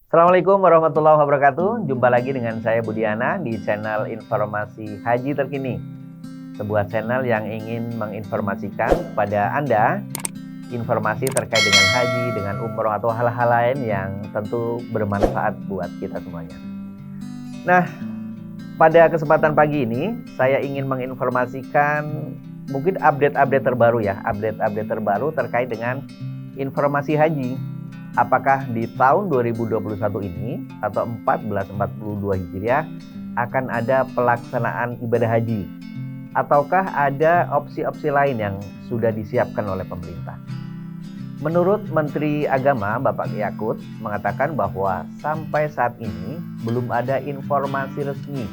Assalamualaikum warahmatullahi wabarakatuh. Jumpa lagi dengan saya Budiana di channel Informasi Haji Terkini. Sebuah channel yang ingin menginformasikan kepada Anda informasi terkait dengan haji, dengan umroh atau hal-hal lain yang tentu bermanfaat buat kita semuanya. Nah, pada kesempatan pagi ini saya ingin menginformasikan mungkin update-update terbaru ya, update-update terbaru terkait dengan informasi haji. Apakah di tahun 2021 ini atau 1442 Hijriah akan ada pelaksanaan ibadah haji? Ataukah ada opsi-opsi lain yang sudah disiapkan oleh pemerintah? Menurut Menteri Agama Bapak Yakut mengatakan bahwa sampai saat ini belum ada informasi resmi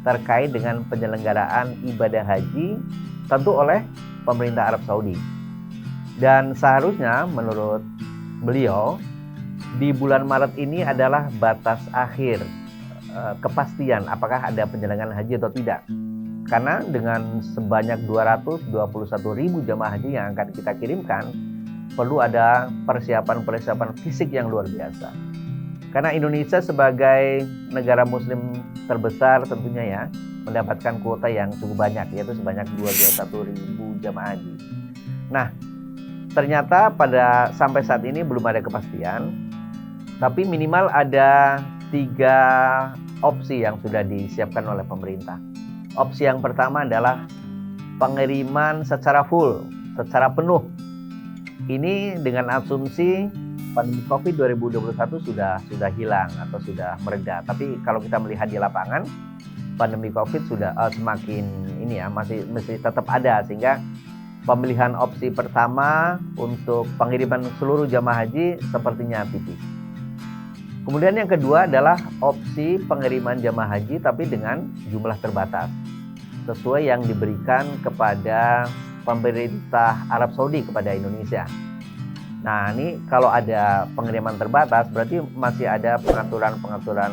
terkait dengan penyelenggaraan ibadah haji tentu oleh pemerintah Arab Saudi. Dan seharusnya menurut beliau di bulan Maret ini adalah batas akhir kepastian apakah ada penyelenggaraan haji atau tidak. Karena dengan sebanyak 221.000 jamaah haji yang akan kita kirimkan, perlu ada persiapan-persiapan fisik yang luar biasa. Karena Indonesia sebagai negara muslim terbesar tentunya ya, mendapatkan kuota yang cukup banyak, yaitu sebanyak 221.000 jamaah haji. Nah, ternyata sampai saat ini belum ada kepastian, tapi minimal ada 3 opsi yang sudah disiapkan oleh pemerintah. Opsi yang pertama adalah pengiriman secara full, secara penuh. Ini dengan asumsi pandemi COVID 2021 sudah hilang atau sudah mereda. Tapi kalau kita melihat di lapangan, pandemi COVID sudah semakin ini ya, masih tetap ada, sehingga pemilihan opsi pertama untuk pengiriman seluruh jamaah haji sepertinya tipis. Kemudian yang kedua adalah opsi pengiriman jamaah haji tapi dengan jumlah terbatas, sesuai yang diberikan kepada pemerintah Arab Saudi kepada Indonesia. Nah, ini kalau ada pengiriman terbatas berarti masih ada pengaturan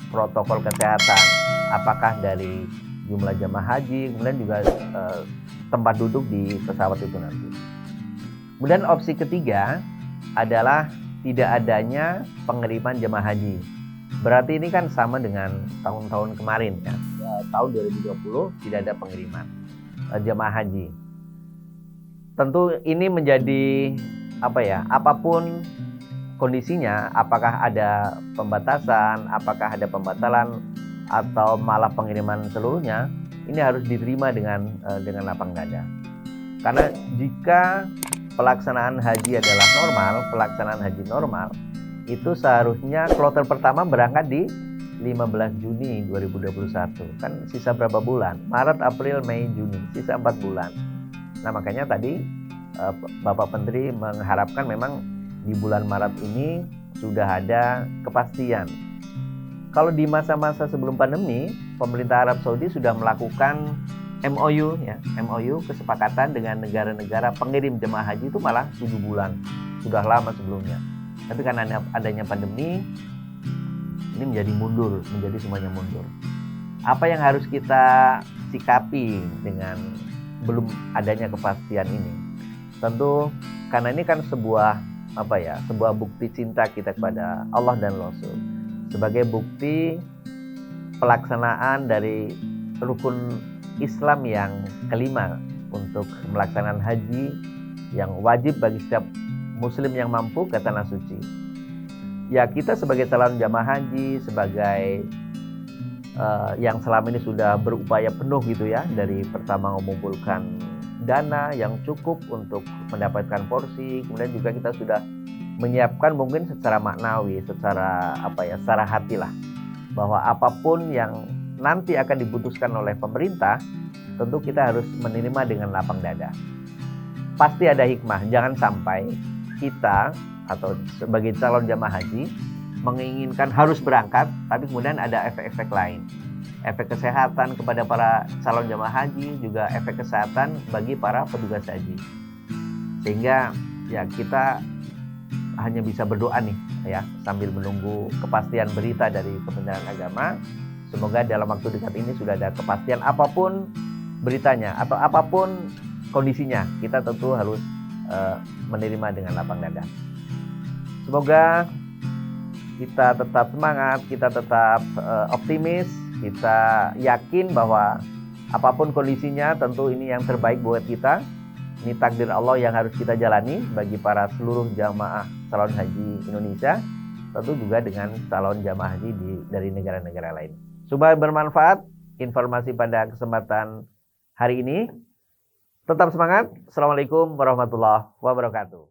protokol kesehatan. Apakah dari jumlah jamaah haji, kemudian juga tempat duduk di pesawat itu nanti. Kemudian opsi ketiga adalah tidak adanya pengiriman jamaah haji. Berarti ini kan sama dengan tahun-tahun kemarin ya. Tahun 2020 tidak ada pengiriman jamaah haji. Tentu ini menjadi apapun kondisinya, apakah ada pembatasan, apakah ada pembatalan atau malah pengiriman seluruhnya, ini harus diterima dengan lapang dada. Karena jika pelaksanaan haji adalah normal, pelaksanaan haji normal, itu seharusnya kloter pertama berangkat di 15 Juni 2021. Kan sisa berapa bulan? Maret, April, Mei, Juni, sisa 4 bulan. Nah, makanya tadi Bapak Menteri mengharapkan memang di bulan Maret ini sudah ada kepastian. Kalau di masa-masa sebelum pandemi, pemerintah Arab Saudi sudah melakukan MOU ya, MOU kesepakatan dengan negara-negara pengirim jemaah haji itu malah 7 bulan. Sudah lama sebelumnya. Tapi karena adanya pandemi, ini menjadi semuanya mundur. Apa yang harus kita sikapi dengan belum adanya kepastian ini? Tentu karena ini kan sebuah bukti cinta kita kepada Allah dan Rasul. Sebagai bukti pelaksanaan dari rukun Islam yang kelima untuk melaksanakan haji yang wajib bagi setiap muslim yang mampu, kata Nas Suci. Ya, kita sebagai calon jamaah haji, sebagai yang selama ini sudah berupaya penuh gitu ya, dari pertama mengumpulkan dana yang cukup untuk mendapatkan porsi, kemudian juga kita sudah menyiapkan mungkin secara maknawi, secara hati lah, bahwa apapun yang nanti akan diputuskan oleh pemerintah, tentu kita harus menerima dengan lapang dada. Pasti ada hikmah, jangan sampai kita atau sebagai calon jamaah haji menginginkan harus berangkat, tapi kemudian ada efek-efek lain. Efek kesehatan kepada para calon jamaah haji, juga efek kesehatan bagi para petugas haji. Sehingga ya kita hanya bisa berdoa nih ya, sambil menunggu kepastian berita dari Kementerian Agama. Semoga dalam waktu dekat ini sudah ada kepastian apapun beritanya atau apapun kondisinya, kita tentu harus menerima dengan lapang dada. Semoga kita tetap semangat, kita tetap optimis, kita yakin bahwa apapun kondisinya tentu ini yang terbaik buat kita. Ini takdir Allah yang harus kita jalani bagi para seluruh jamaah calon haji Indonesia, tentu juga dengan calon jamaah haji dari negara-negara lain. Semoga bermanfaat informasi pada kesempatan hari ini. Tetap semangat. Assalamualaikum warahmatullahi wabarakatuh.